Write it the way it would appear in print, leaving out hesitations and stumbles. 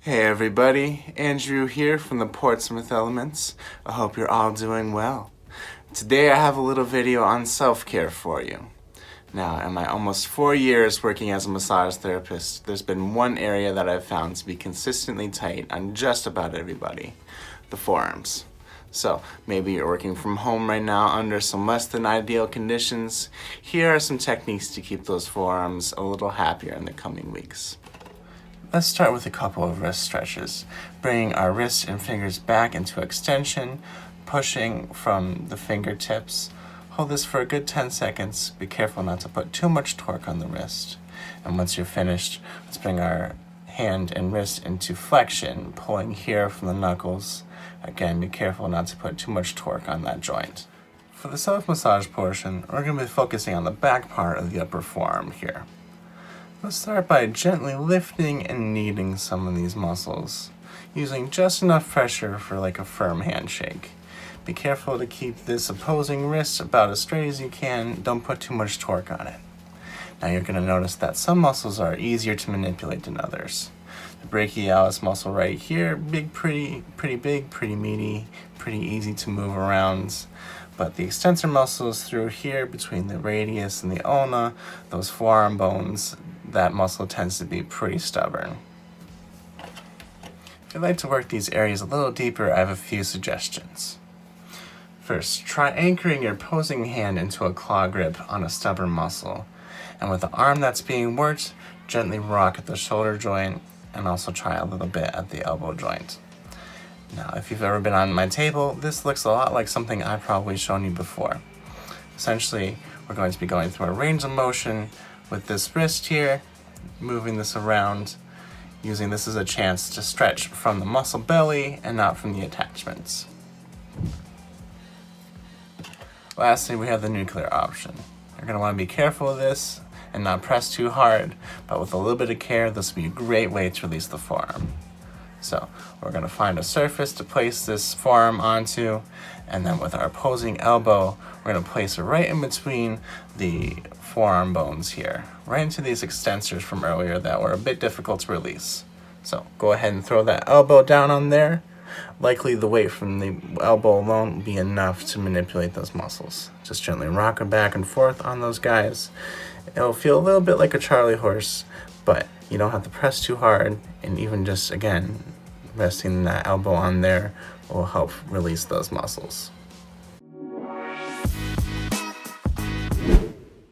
Hey everybody, Andrew here from the Portsmouth Elements. I hope you're all doing well. Today I have a little video on self-care for you. Now, in my almost 4 years working as a massage therapist, there's been one area that I've found to be consistently tight on just about everybody: the forearms. So, maybe you're working from home right now under some less than ideal conditions. Here are some techniques to keep those forearms a little happier in the coming weeks. Let's start with a couple of wrist stretches, bringing our wrists and fingers back into extension, pushing from the fingertips. Hold this for a good 10 seconds. Be careful not to put too much torque on the wrist. And once you're finished, let's bring our hand and wrist into flexion, pulling here from the knuckles. Again, be careful not to put too much torque on that joint. For the self-massage portion, we're going to be focusing on the back part of the upper forearm here. Let's start by gently lifting and kneading some of these muscles, using just enough pressure for like a firm handshake. Be careful to keep this opposing wrist about as straight as you can. Don't put too much torque on it. Now you're going to notice that some muscles are easier to manipulate than others. The brachialis muscle right here, pretty big, pretty meaty, pretty easy to move around. But the extensor muscles through here between the radius and the ulna, those forearm bones, that muscle tends to be pretty stubborn. If you'd like to work these areas a little deeper, I have a few suggestions. First, try anchoring your opposing hand into a claw grip on a stubborn muscle. And with the arm that's being worked, gently rock at the shoulder joint and also try a little bit at the elbow joint. Now, if you've ever been on my table, this looks a lot like something I've probably shown you before. Essentially, we're going to be going through a range of motion with this wrist here, moving this around, using this as a chance to stretch from the muscle belly and not from the attachments. Lastly, we have the nuclear option. You're going to want to be careful of this and not press too hard, but with a little bit of care, this will be a great way to release the forearm. So we're going to find a surface to place this forearm onto, and then with our opposing elbow, we're going to place it right in between the forearm bones here, right into these extensors from earlier that were a bit difficult to release. So go ahead and throw that elbow down on there. Likely the weight from the elbow alone will be enough to manipulate those muscles. Just gently rock them back and forth on those guys. It'll feel a little bit like a Charlie horse, but you don't have to press too hard, and even just, again, resting that elbow on there will help release those muscles.